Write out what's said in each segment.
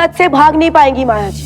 हाथ से भाग नहीं पाएंगी माया जी।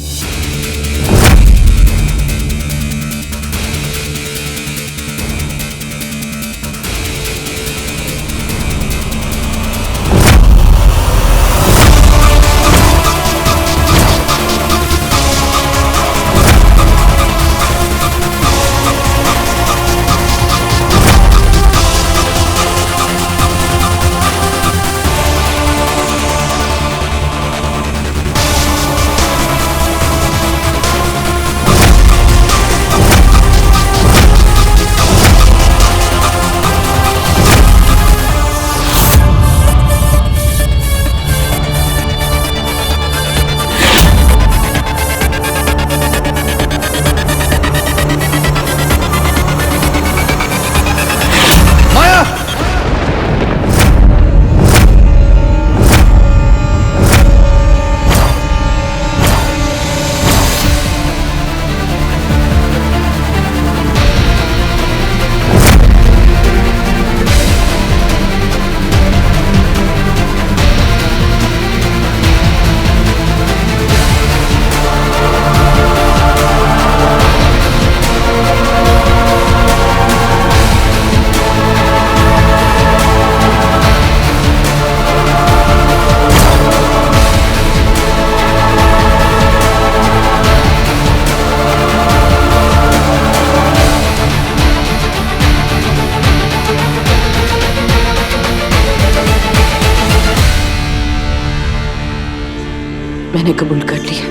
मैंने कबूल कर लिया।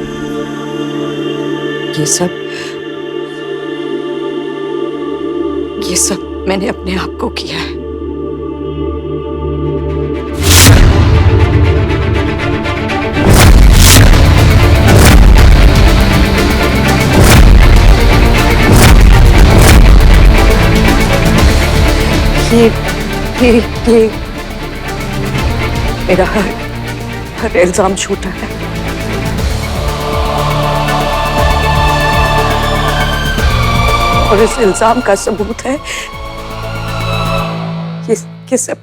ये सब मैंने अपने आप को किया है। ये मेरा हर इल्जाम झूठा है। और इस इल्जाम का सबूत है ये सब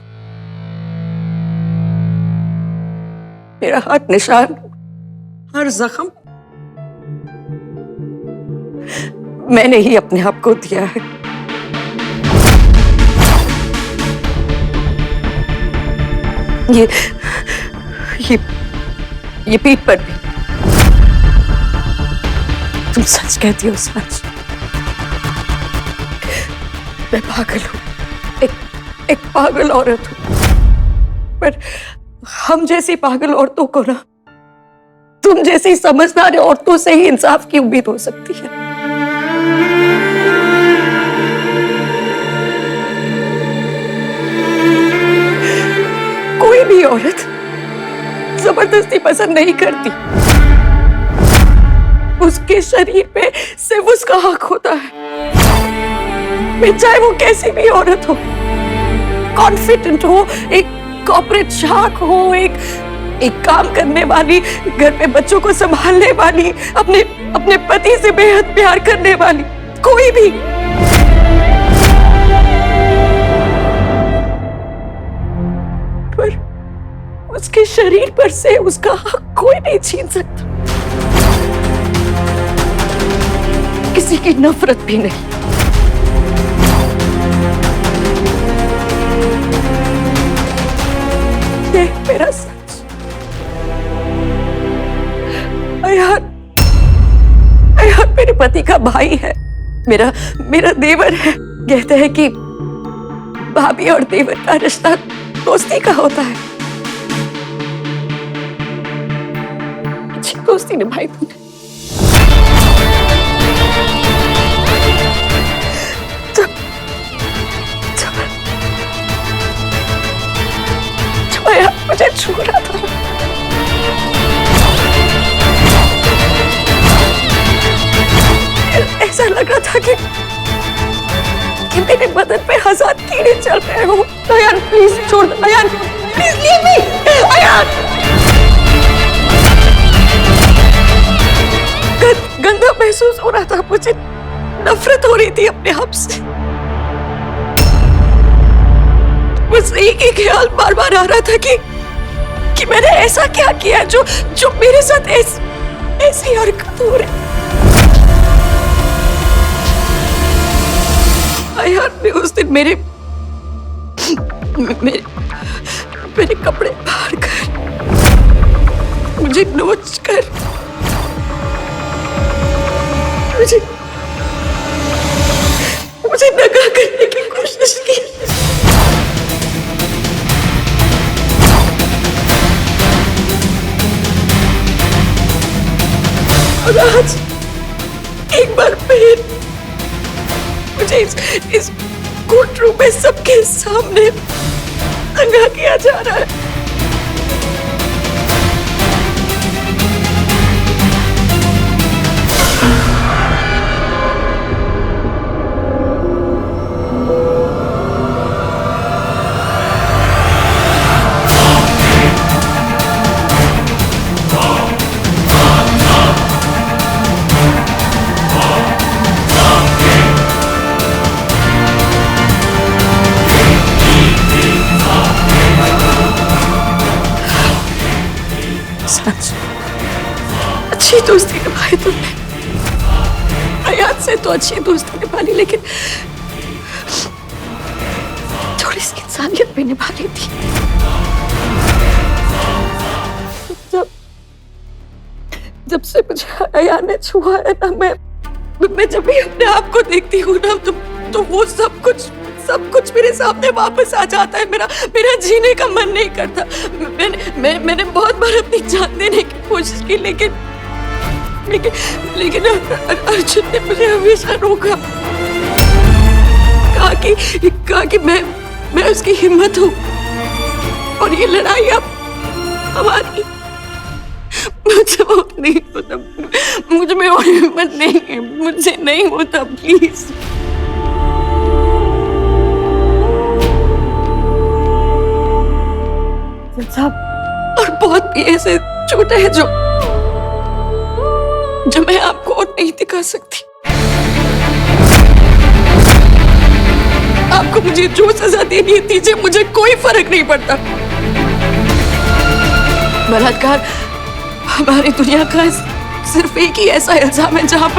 मेरा हर निशान, हर जख्म मैंने ही अपने आप को दिया है। ये पीठ पर भी। तुम सच कहती हो, सच। मैं पागल हूं, एक पागल औरत हूं। पर हम जैसी पागल औरतों को ना तुम जैसी समझदार औरतों से ही इंसाफ की उम्मीद हो सकती है। कोई भी औरत जबरदस्ती पसंद नहीं करती। उसके शरीर पे सिर्फ उसका हक होता है। चाहे वो कैसी भी औरत हो, कॉन्फिडेंट हो, एक कॉर्पोरेट शार्क हो, एक काम करने वाली, घर पे बच्चों को संभालने वाली, अपने पति से बेहद प्यार करने वाली, कोई भी। पर उसके शरीर पर से उसका हक कोई नहीं छीन सकता। किसी की नफरत भी नहीं। मेरा सच। अयान मेरे पति का भाई है, मेरा देवर है। कहते हैं कि भाभी और देवर का रिश्ता दोस्ती का होता है। अच्छी दोस्ती निभाई तूने। मुझे छू रहा था, ऐसा लग रहा था कि मेरे बदन पे 1000 कीड़े चल रहे हो। अयान प्लीज छोड़ दो, Ayaan please leave me, Ayaan. गंदा महसूस हो रहा था मुझे, नफरत हो रही थी अपने आप से। बस एक ही ख्याल बार बार आ रहा था कि कि मैंने ऐसा क्या किया जो जो मेरे साथ ऐसी हरकत हो रही। अयान ने उस दिन मेरे कपड़े फाड़ कर, मुझे नोच कर, मुझे नंगा करने की कोशिश की। और आज एक बार फिर मुझे इस कोर्ट रूम में सबके सामने नंगा किया जा रहा है। अच्छी दोस्ती निभाई तुमने, अयान से तो अच्छी दोस्ती निभा ली, लेकिन थोड़ी सी इंसानियत भी निभा ली थी। जब से मुझे अयान ने छुआ है ना, मैं जब भी अपने आप को देखती हूँ ना, तो वो सब कुछ मेरे सामने वापस आ जाता है। मेरा जीने का मन नहीं करता। मैंने बहुत बार अपनी जान देने की कोशिश की, लेकिन अर्जुन ने मुझे हमेशा रोका। कहा कि मैं उसकी हिम्मत हूँ और ये लड़ाई अब हमारी। मुझे वो नहीं होता, मुझ में और हिम्मत नहीं है, मुझसे नहीं होता, प्लीज। और बहुत भी ऐसे छोटे हैं जो मैं आपको और नहीं दिखा सकती। आपको मुझे जो सजा देनी है दीजिए, मुझे कोई फर्क नहीं पड़ता। बलात्कार हमारी दुनिया का सिर्फ एक ही ऐसा इल्जाम है जहां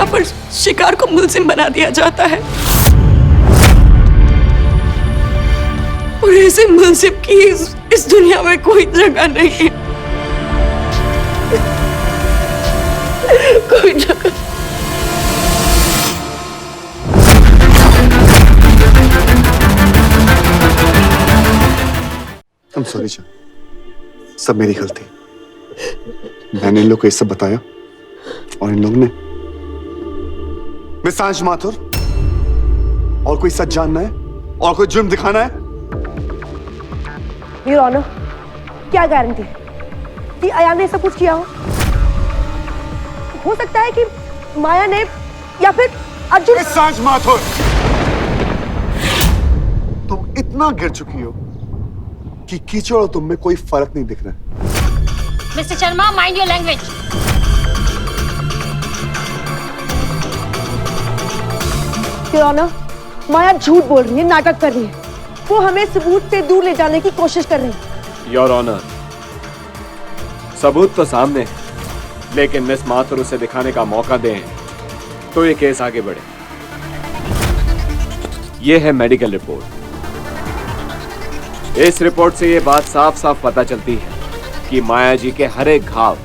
पर शिकार को मुलजिम बना दिया जाता है, और ऐसे मुलजिम की इस दुनिया में कोई जगह नहीं है, कोई जगह। I'm sorry जान, सब मेरी गलती। मैंने इन लोग को ये सब बताया और इन लोगों ने मिस सांझ माथुर और कोई सच जानना है और कोई जुर्म दिखाना है। योर ऑनर, क्या गारंटी कि अयान ने सब कुछ किया हो सकता है कि माया ने या फिर अर्जुन। मिस सांझ माथुर, तुम इतना गिर चुकी हो कि कीचड़ और तुम में कोई फर्क नहीं दिख रहा है। Mister Sharma, mind your language. Your honour, Maya झूठ बोल रही है, नाटक कर रही है। वो हमें सबूत से दूर ले जाने की कोशिश कर रही है। योर ऑनर, सबूत तो सामने है, लेकिन मिस माथुर उसे दिखाने का मौका दें तो ये केस आगे बढ़े। ये है मेडिकल रिपोर्ट। इस रिपोर्ट से ये बात साफ साफ पता चलती है कि माया जी के हर एक घाव,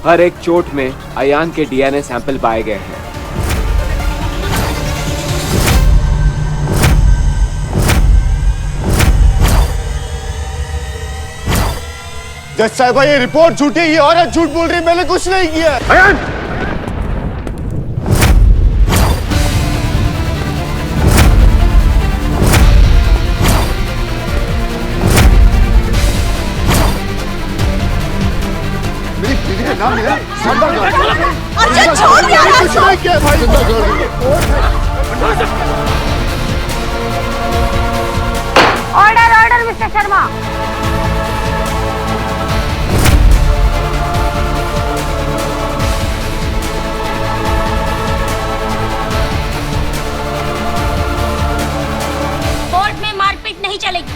हर एक चोट में अयान के डीएनए सैंपल पाए गए हैं। जज साहिबा, ये रिपोर्ट झूठी है, ये औरत झूठ बोल रही है, मैंने कुछ नहीं किया। अयान! मेरी बीवी का नाम लिया, अर्जुन छोड़ दिया है। कुछ नहीं किया भाई। Order order mister Sharma. Court में मारपीट नहीं चलेगी।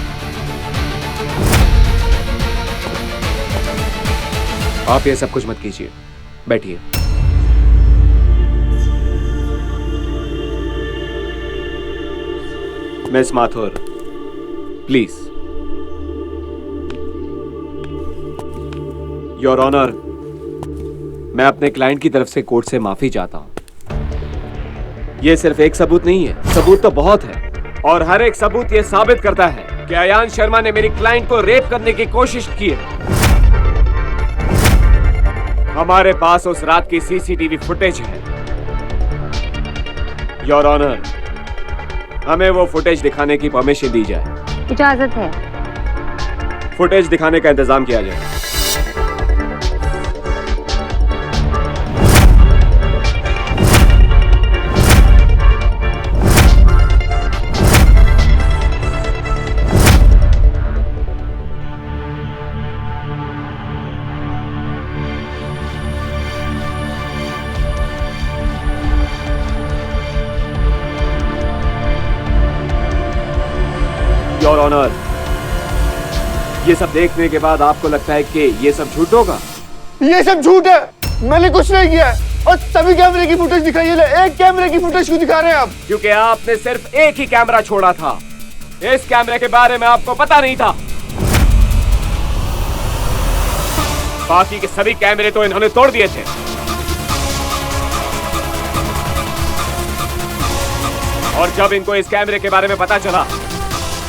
आप ये सब कुछ मत कीजिए, बैठिए। Miss Mathur, please. Your honour, मैं अपने क्लाइंट की तरफ से कोर्ट से माफी चाहता हूं। यह सिर्फ एक सबूत नहीं है, सबूत तो बहुत है, और हर एक सबूत यह साबित करता है कि अयान शर्मा ने मेरी क्लाइंट को रेप करने की कोशिश की है। हमारे पास उस रात की सीसीटीवी फुटेज है। योर ऑनर, हमें वो फुटेज दिखाने की परमिशन दी जाए। इजाजत है। फुटेज दिखाने का इंतजाम किया जाए। योर ऑनर, ये सब देखने के बाद आपको लगता है कि ये सब झूठ होगा? ये सब झूठ है, मैंने कुछ नहीं किया है। और सभी कैमरे की फुटेज दिखाई है, एक कैमरे की फुटेज क्यों दिखा रहे हैं आप? क्योंकि आपने सिर्फ एक ही कैमरा छोड़ा था। इस कैमरे के बारे में आपको पता नहीं था। बाकी के सभी कैमरे तो इन्होंने तोड़ दिए थे। और जब इनको इस कैमरे के बारे में पता चला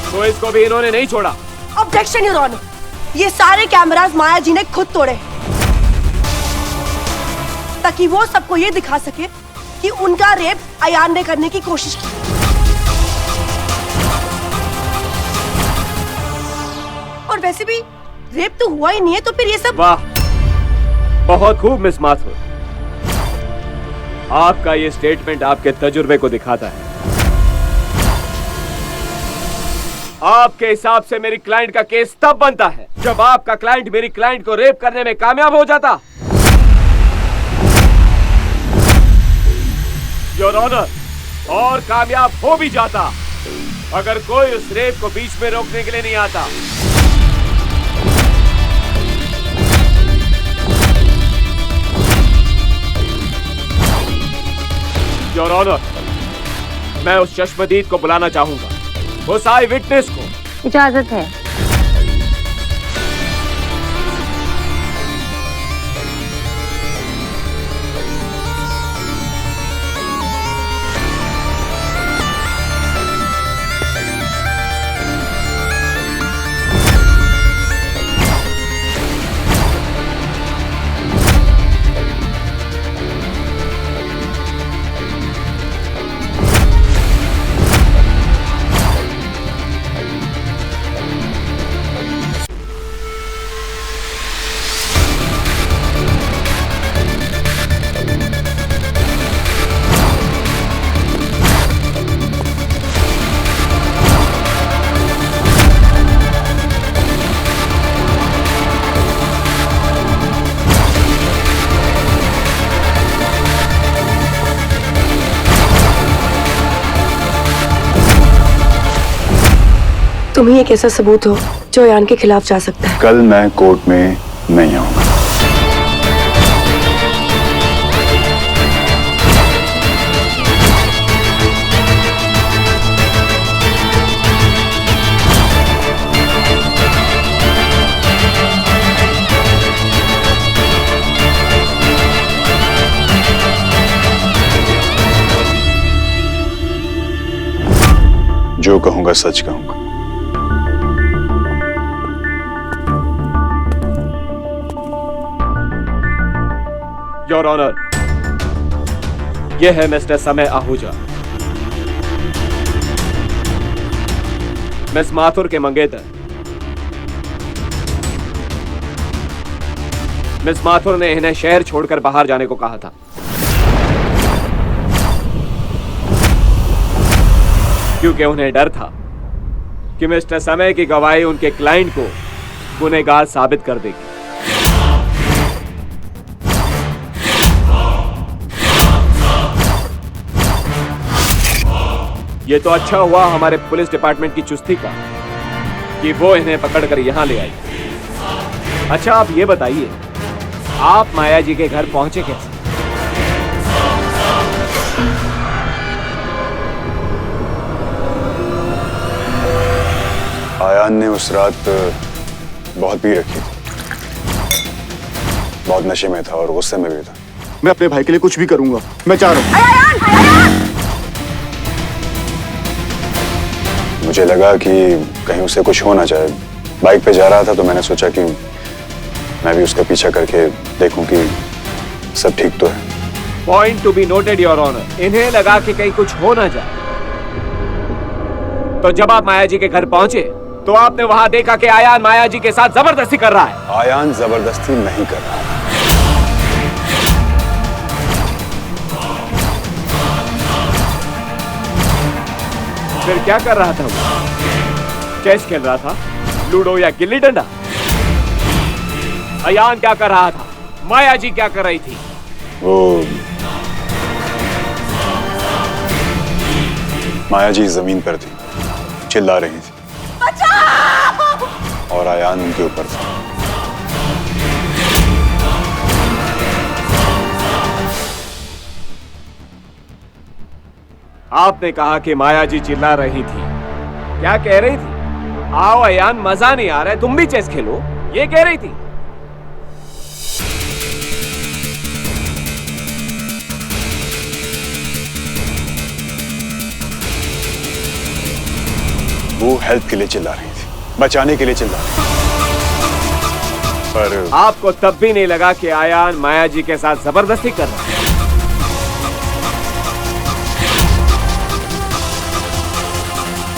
तो इसको भी इन्होंने नहीं छोड़ा। ऑब्जेक्शन योर ऑनर, ये सारे कैमरास माया जी ने खुद तोड़े ताकि वो सबको ये दिखा सके कि उनका रेप अयान ने करने की कोशिश की। और वैसे भी रेप तो हुआ ही नहीं है, तो फिर ये सब। वाह, बहुत खूब मिस माथुर। आपका ये स्टेटमेंट आपके तजुर्बे को दिखाता है। आपके हिसाब से मेरी क्लाइंट का केस तब बनता है जब आपका क्लाइंट मेरी क्लाइंट को रेप करने में कामयाब हो जाता। योर ऑनर, और कामयाब हो भी जाता अगर कोई उस रेप को बीच में रोकने के लिए नहीं आता। योर ऑनर, मैं उस चश्मदीद को बुलाना चाहूंगा, उस आई विटनेस को। इजाजत है। तुम ही एक ऐसा सबूत हो जो अयान के खिलाफ जा सकता है। कल मैं कोर्ट में नहीं आऊंगा। जो कहूंगा सच कहूंगा। योर ऑनर, यह है मिस्टर समय आहूजा, मिस माथुर के मंगेतर। मिस माथुर ने इन्हें शहर छोड़कर बाहर जाने को कहा था क्योंकि उन्हें डर था कि मिस्टर समय की गवाही उनके क्लाइंट को गुनहगार साबित कर देगी। ये तो अच्छा हुआ हमारे पुलिस डिपार्टमेंट की चुस्ती का कि वो इन्हें पकड़कर यहां ले आई। अच्छा, आप ये बताइए आप माया जी के घर पहुंचे कैसे? आयान ने उस रात बहुत पी रखी थी, बहुत नशे में था और गुस्से में भी था। मैं अपने भाई के लिए कुछ भी करूंगा, मैं चाह रहा हूं। मुझे लगा कि कहीं उसे कुछ हो ना जाए। बाइक पे जा रहा था तो मैंने सोचा कि मैं भी उसका पीछा करके देखूं कि सब ठीक तो है। Point to be noted your honour. इन्हें लगा कि कहीं कुछ हो ना जाए, तो जब आप माया जी के घर पहुंचे तो आपने वहां देखा कि आयान माया जी के साथ जबरदस्ती कर रहा है। आयान जबरदस्ती नहीं कर रहा। फिर क्या कर रहा था वो? चेस खेल रहा था, लूडो या गिल्ली डंडा? आयान क्या कर रहा था? माया जी क्या कर रही थी? वो माया जी जमीन पर थी, चिल्ला रही थी। बचाओ! और आयान उनके ऊपर था। आपने कहा कि माया जी चिल्ला रही थी। क्या कह रही थी? आओ आयान, मजा नहीं आ रहा है, तुम भी चेस खेलो, ये कह रही थी। वो हेल्प के लिए चिल्ला रही थी, बचाने के लिए चिल्ला रही थी। पर आपको तब भी नहीं लगा कि आयान माया जी के साथ जबरदस्ती कर रहा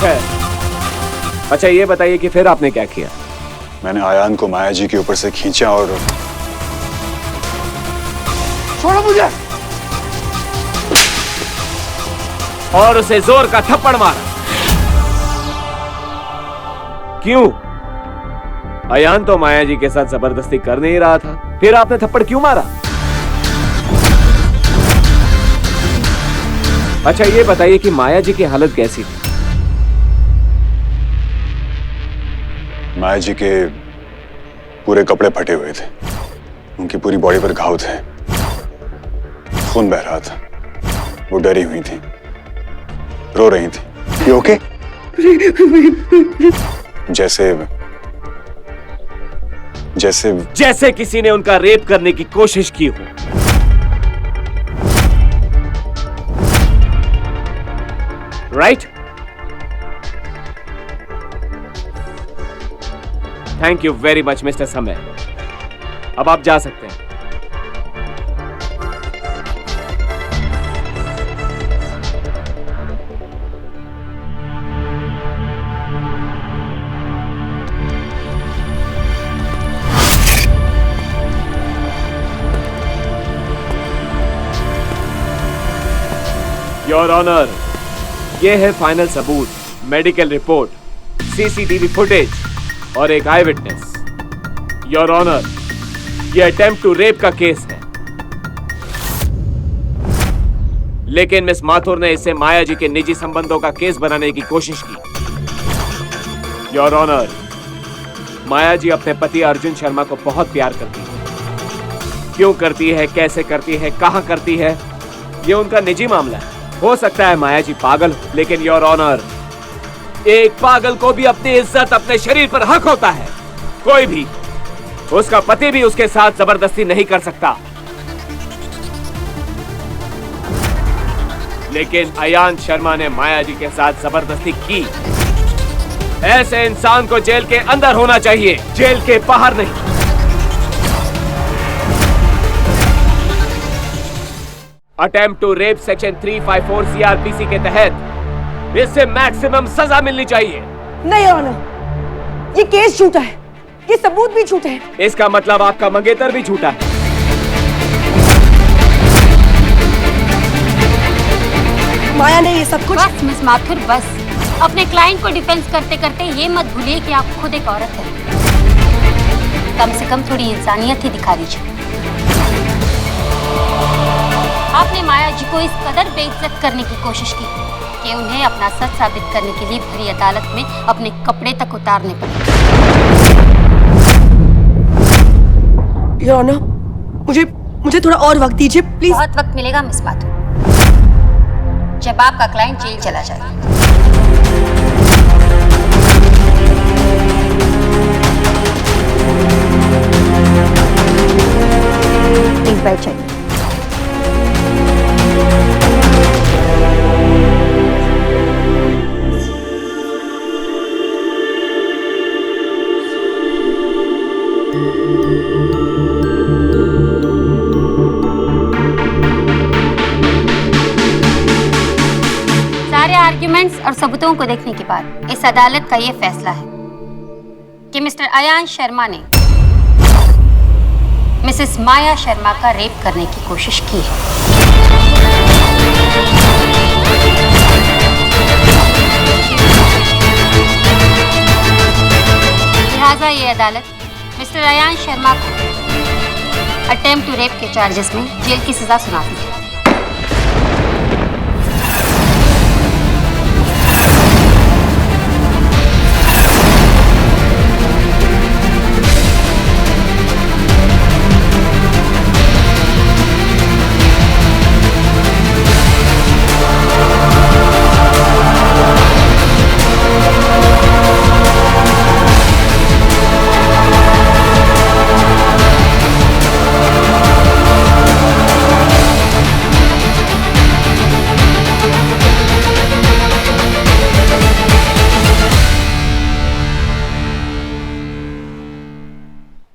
है? अच्छा ये बताइए कि फिर आपने क्या किया? मैंने आयान को माया जी के ऊपर से खींचा और छोड़ो मुझे! और उसे जोर का थप्पड़ मारा। क्यों? आयान तो माया जी के साथ जबरदस्ती कर नहीं रहा था, फिर आपने थप्पड़ क्यों मारा? अच्छा ये बताइए कि माया जी की हालत कैसी थी? माया जी के पूरे कपड़े फटे हुए थे, उनकी पूरी बॉडी पर घाव थे, खून बह रहा था। वो डरी हुई थी, रो रही थी। You okay? जैसे किसी ने उनका रेप करने की कोशिश की हो। Right? Thank you very much mister समय। अब आप जा सकते हैं। योर ऑनर, ये है फाइनल सबूत, मेडिकल रिपोर्ट, सीसीटीवी फुटेज और एक आई विटनेस। योर ऑनर, ये अटेम्प्ट टू रेप का केस है, लेकिन मिस माथुर ने इसे माया जी के निजी संबंधों का केस बनाने की कोशिश की। योर ऑनर, माया जी अपने पति अर्जुन शर्मा को बहुत प्यार करती है। क्यों करती है, कैसे करती है, कहां करती है, ये उनका निजी मामला है। हो सकता है माया जी पागल हो, लेकिन योर ऑनर, एक पागल को भी अपनी इज्जत, अपने शरीर पर हक होता है। कोई भी, उसका पति भी उसके साथ जबरदस्ती नहीं कर सकता। लेकिन अयान शर्मा ने माया जी के साथ जबरदस्ती की। ऐसे इंसान को जेल के अंदर होना चाहिए, जेल के बाहर नहीं। Attempt to rape section 354 CrPC के तहत इससे मैक्सिमम सजा मिलनी चाहिए। नहीं ऑनर, ये केस झूठा है, ये सबूत भी झूठे हैं। इसका मतलब आपका मंगेतर भी झूठा है। माया ने ये सब कुछ। बस मिस माथुर बस। अपने क्लाइंट को डिफेंस करते करते ये मत भूलिए कि आप खुद एक औरत हैं। कम से कम थोड़ी इंसानियत ही दिखा दीजिए। आपने माया जी को इस कदर बेइज्जत करने की कोशिश की कि उन्हें अपना सच साबित करने के लिए भरी अदालत में अपने कपड़े तक उतारने पड़े। योर ऑनर, मुझे थोड़ा और वक्त दीजिए प्लीज। बहुत वक्त मिलेगा मिस माथुर, जब आपका क्लाइंट जेल चला जाए। प्लीज बैठ जाइए। सारे आर्ग्यूमेंट्स और सबूतों को देखने के बाद इस अदालत का यह फैसला है कि मिस्टर अयान शर्मा ने मिसेस माया शर्मा का रेप करने की कोशिश की है। लिहाजा ये अदालत मिस्टर अयान शर्मा को अटेम्प्ट टू रेप के चार्जेस में जेल की सजा सुनाती है।